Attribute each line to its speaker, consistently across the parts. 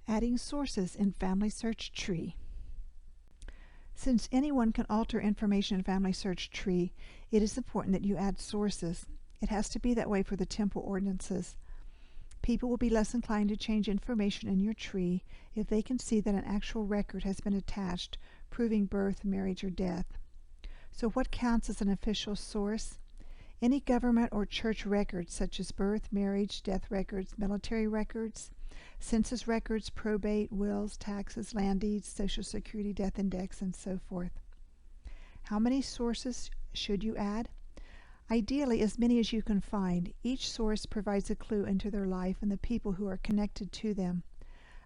Speaker 1: Adding sources in Family Search Tree. Since anyone can alter information in Family Search Tree, it is important that you add sources. It has to be that way for the temple ordinances. People will be less inclined to change information in your tree if they can see that an actual record has been attached, proving birth, marriage, or death. So what counts as an official source? Any government or church records such as birth, marriage, death records, military records, census records, probate, wills, taxes, land deeds, Social Security death index, and so forth. How many sources should you add? Ideally, as many as you can find. Each source provides a clue into their life and the people who are connected to them.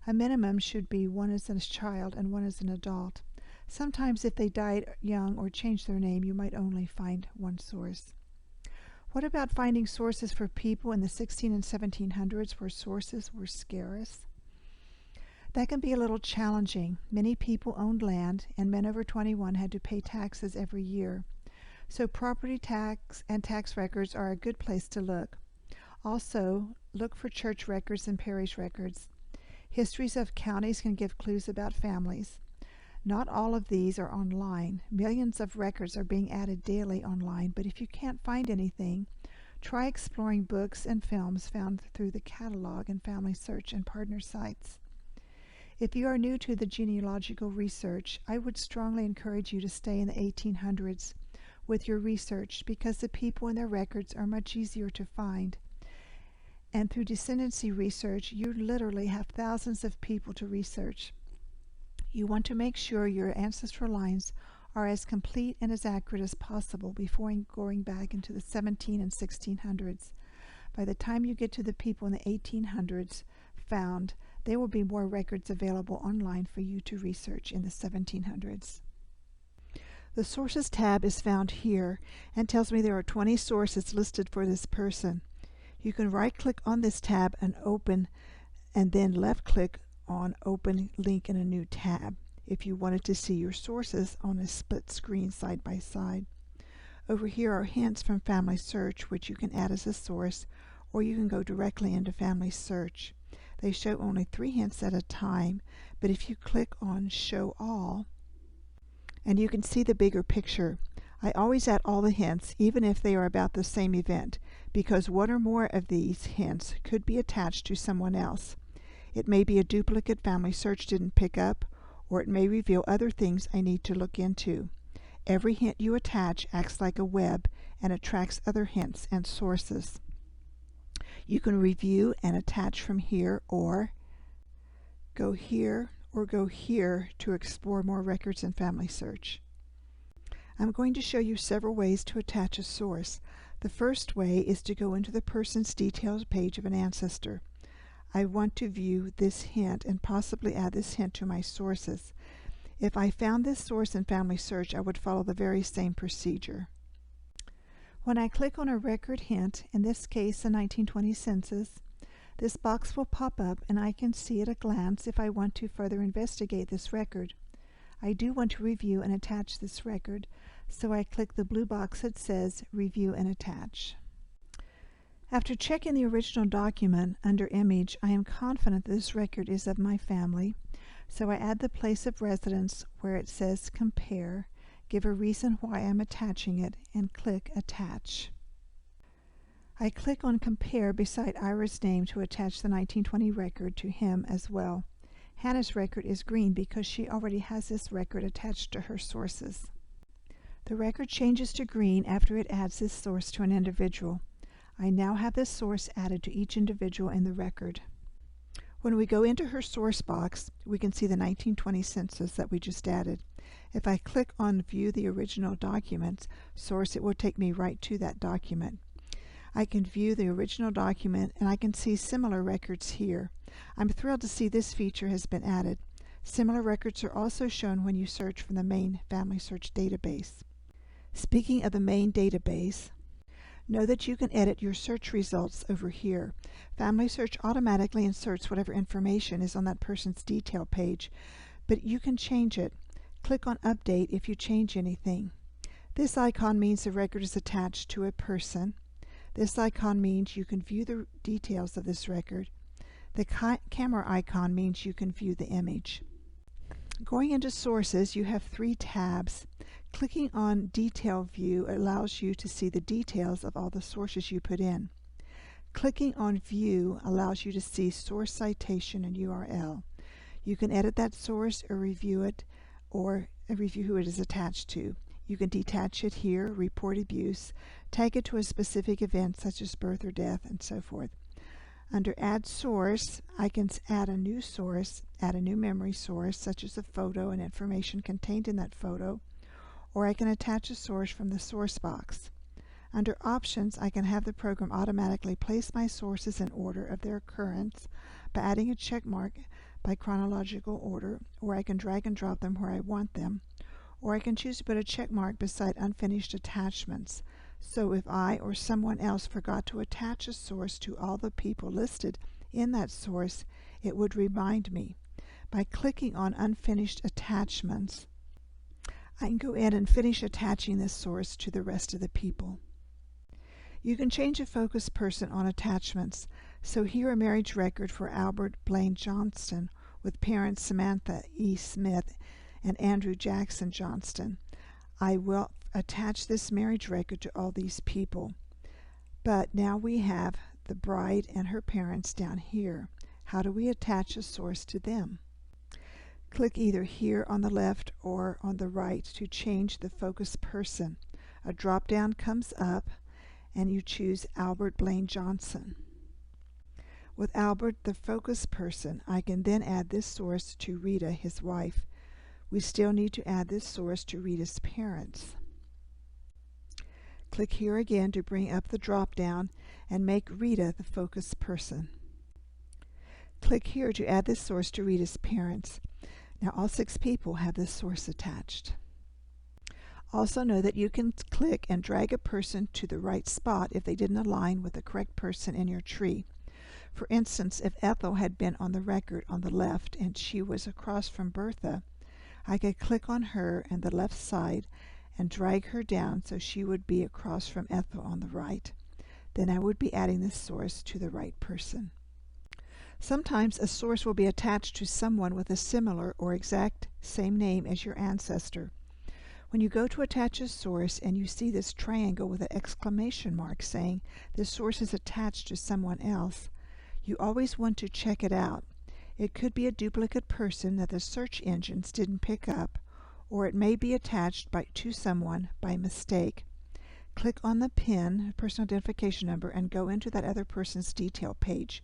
Speaker 1: A minimum should be one as a child and one as an adult. Sometimes if they died young or changed their name, you might only find one source. What about finding sources for people in the 16 and 1700s where sources were scarce? That can be a little challenging. Many people owned land, and men over 21 had to pay taxes every year. So property tax and tax records are a good place to look. Also, look for church records and parish records. Histories of counties can give clues about families. Not all of these are online. Millions of records are being added daily online, but if you can't find anything, try exploring books and films found through the catalog and Family Search and partner sites. If you are new to the genealogical research, I would strongly encourage you to stay in the 1800s with your research because the people and their records are much easier to find. And through descendancy research, you literally have thousands of people to research. You want to make sure your ancestral lines are as complete and as accurate as possible before going back into the 17 and 1600s. By the time you get to the people in the 1800s found, there will be more records available online for you to research in the 1700s. The Sources tab is found here and tells me there are 20 sources listed for this person. You can right-click on this tab and open, and then left-click on Open Link in a new tab if you wanted to see your sources on a split screen side by side. Over here are hints from Family Search, which you can add as a source, or you can go directly into Family Search. They show only 3 hints at a time, but if you click on Show All, and you can see the bigger picture. I always add all the hints, even if they are about the same event, because one or more of these hints could be attached to someone else. It may be a duplicate Family Search didn't pick up, or it may reveal other things I need to look into. Every hint you attach acts like a web and attracts other hints and sources. You can review and attach from here, or go here to explore more records in Family Search. I'm going to show you several ways to attach a source. The first way is to go into the person's details page of an ancestor. I want to view this hint and possibly add this hint to my sources. If I found this source in Family Search, I would follow the very same procedure. When I click on a record hint, in this case the 1920 census, this box will pop up and I can see at a glance if I want to further investigate this record. I do want to review and attach this record, so I click the blue box that says Review and Attach. After checking the original document under Image, I am confident that this record is of my family, so I add the place of residence where it says Compare, give a reason why I'm attaching it, and click Attach. I click on Compare beside Ira's name to attach the 1920 record to him as well. Hannah's record is green because she already has this record attached to her sources. The record changes to green after it adds this source to an individual. I now have this source added to each individual in the record. When we go into her source box, we can see the 1920 census that we just added. If I click on View the Original Documents source, it will take me right to that document. I can view the original document and I can see similar records here. I'm thrilled to see this feature has been added. Similar records are also shown when you search from the main Family Search database. Speaking of the main database, know that you can edit your search results over here. Family Search automatically inserts whatever information is on that person's detail page, but you can change it. Click on Update if you change anything. This icon means the record is attached to a person. This icon means you can view the details of this record. The camera icon means you can view the image. Going into Sources, you have 3 tabs. Clicking on Detail View allows you to see the details of all the sources you put in. Clicking on View allows you to see source citation and URL. You can edit that source or review it, or review who it is attached to. You can detach it here, report abuse, tag it to a specific event such as birth or death, and so forth. Under Add Source, I can add a new source, add a new memory source, such as a photo and information contained in that photo, or I can attach a source from the source box. Under Options, I can have the program automatically place my sources in order of their occurrence by adding a check mark by chronological order, or I can drag and drop them where I want them, or I can choose to put a check mark beside unfinished attachments. So if I or someone else forgot to attach a source to all the people listed in that source, it would remind me. By clicking on Unfinished Attachments, I can go in and finish attaching this source to the rest of the people. You can change a focus person on attachments. So here a marriage record for Albert Blaine Johnston with parents Samantha E. Smith and Andrew Jackson Johnston. I will attach this marriage record to all these people. But now we have the bride and her parents down here. How do we attach a source to them? Click either here on the left or on the right to change the focus person. A drop-down comes up and you choose Albert Blaine Johnson. With Albert, the focus person, I can then add this source to Rita, his wife. We still need to add this source to Rita's parents. Click here again to bring up the drop-down and make Rita the focus person. Click here to add this source to Rita's parents. Now all 6 people have this source attached. Also know that you can click and drag a person to the right spot if they didn't align with the correct person in your tree. For instance, if Ethel had been on the record on the left and she was across from Bertha, I could click on her and the left side and drag her down so she would be across from Ethel on the right. Then I would be adding this source to the right person. Sometimes a source will be attached to someone with a similar or exact same name as your ancestor. When you go to attach a source and you see this triangle with an exclamation mark saying this source is attached to someone else, you always want to check it out. It could be a duplicate person that the search engines didn't pick up, or it may be attached to someone by mistake. Click on the PIN, personal identification number, and go into that other person's detail page.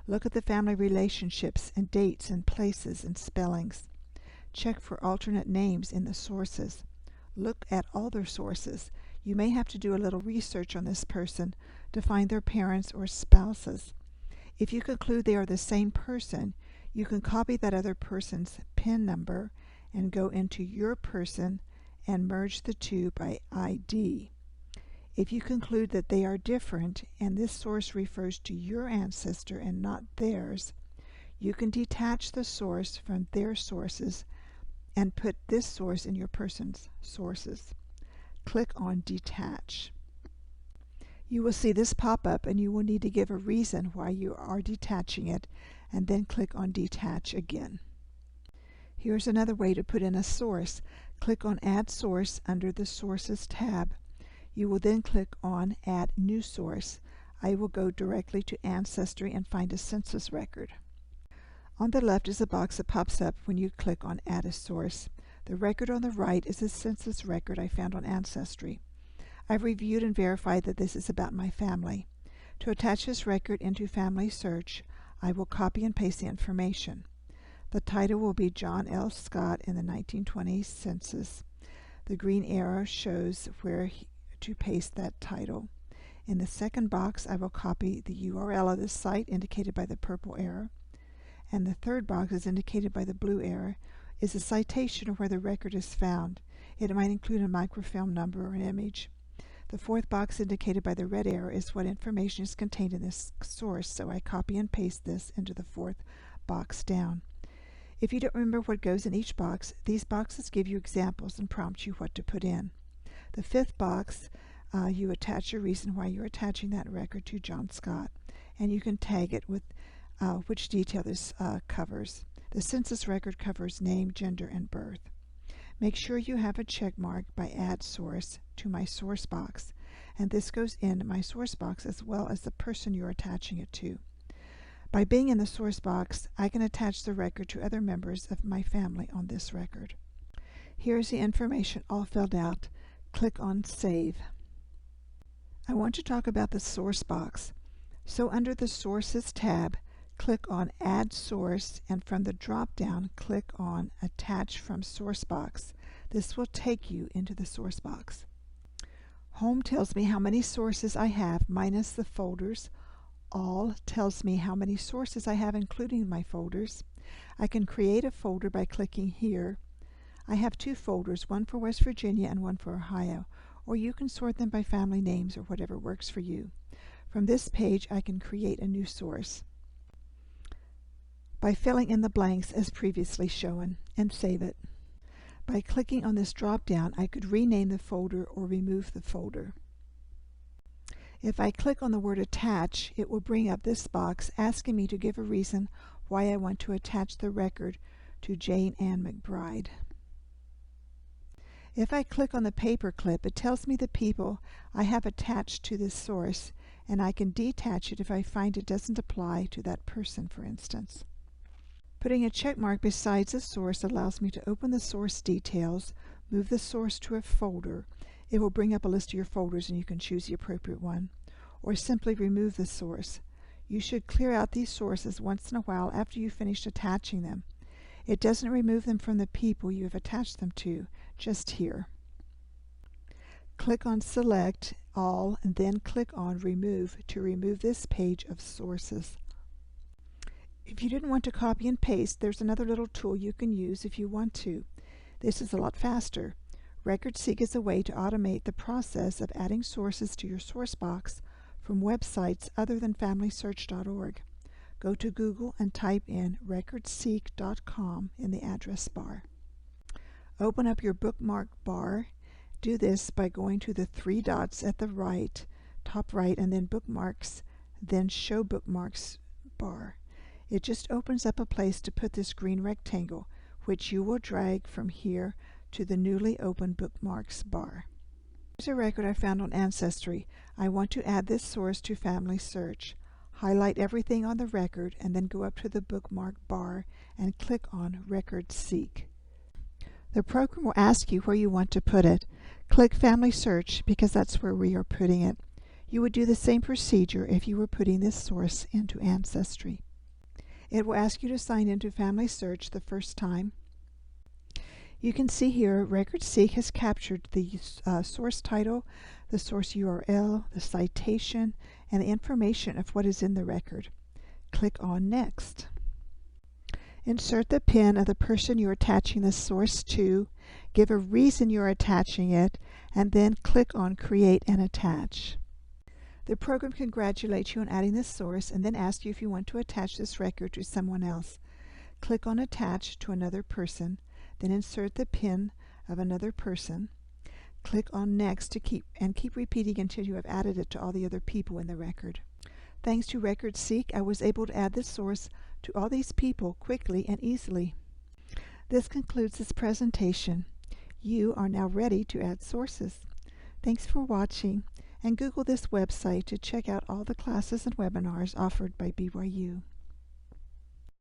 Speaker 1: Look at the family relationships and dates and places and spellings. Check for alternate names in the sources. Look at all their sources. You may have to do a little research on this person to find their parents or spouses. If you conclude they are the same person, you can copy that other person's PIN number and go into your person and merge the two by ID. If you conclude that they are different and this source refers to your ancestor and not theirs, you can detach the source from their sources and put this source in your person's sources. Click on Detach. You will see this pop up and you will need to give a reason why you are detaching it, and then click on Detach again. Here's another way to put in a source. Click on Add Source under the Sources tab. You will then click on Add New Source. I will go directly to Ancestry and find a census record. On the left is a box that pops up when you click on Add a Source. The record on the right is a census record I found on Ancestry. I've reviewed and verified that this is about my family. To attach this record into Family Search, I will copy and paste the information. The title will be John L. Scott in the 1920 census. The green arrow shows where to paste that title. In the second box, I will copy the URL of the site indicated by the purple arrow. And the third box is indicated by the blue arrow is a citation of where the record is found. It might include a microfilm number or an image. The fourth box indicated by the red arrow is what information is contained in this source, so I copy and paste this into the fourth box down. If you don't remember what goes in each box, these boxes give you examples and prompt you what to put in. The fifth box, you attach a reason why you're attaching that record to John Scott, and you can tag it with which detail this covers. The census record covers name, gender, and birth. Make sure you have a check mark by Add Source to my source box, and this goes in my source box as well as the person you're attaching it to. By being in the source box, I can attach the record to other members of my family on this record. Here's the information all filled out. Click on Save. I want to talk about the source box. So under the Sources tab, click on Add Source, and from the drop-down, click on Attach from Source Box. This will take you into the source box. Home tells me how many sources I have minus the folders. All tells me how many sources I have including my folders. I can create a folder by clicking here. I have 2 folders, one for West Virginia and one for Ohio, or you can sort them by family names or whatever works for you. From this page I can create a new source by filling in the blanks as previously shown, and save it. By clicking on this drop-down, I could rename the folder or remove the folder. If I click on the word Attach, it will bring up this box asking me to give a reason why I want to attach the record to Jane Ann McBride. If I click on the paper clip, it tells me the people I have attached to this source, and I can detach it if I find it doesn't apply to that person, for instance. Putting a check mark beside the source allows me to open the source details, move the source to a folder. It will bring up a list of your folders and you can choose the appropriate one, or simply remove the source. You should clear out these sources once in a while after you've finished attaching them. It doesn't remove them from the people you have attached them to, just here. Click on Select All and then click on Remove to remove this page of sources. If you didn't want to copy and paste, there's another little tool you can use if you want to. This is a lot faster. RecordSeek is a way to automate the process of adding sources to your source box from websites other than FamilySearch.org. Go to Google and type in recordseek.com in the address bar. Open up your bookmark bar. Do this by going to the 3 dots at the right, top right, and then Bookmarks, then Show Bookmarks bar. It just opens up a place to put this green rectangle, which you will drag from here to the newly opened Bookmarks bar. Here's a record I found on Ancestry. I want to add this source to Family Search. Highlight everything on the record and then go up to the bookmark bar and click on Record Seek. The program will ask you where you want to put it. Click Family Search because that's where we are putting it. You would do the same procedure if you were putting this source into Ancestry. It will ask you to sign into Family Search the first time. You can see here RecordSeek has captured the source title, the source URL, the citation, and the information of what is in the record. Click on Next. Insert the PIN of the person you're attaching the source to, give a reason you're attaching it, and then click on Create and Attach. The program congratulates you on adding this source and then asks you if you want to attach this record to someone else. Click on Attach to another person, then insert the PIN of another person. Click on Next to keep repeating until you have added it to all the other people in the record. Thanks to RecordSeek, I was able to add this source to all these people quickly and easily. This concludes this presentation. You are now ready to add sources. Thanks for watching, and Google this website to check out all the classes and webinars offered by BYU.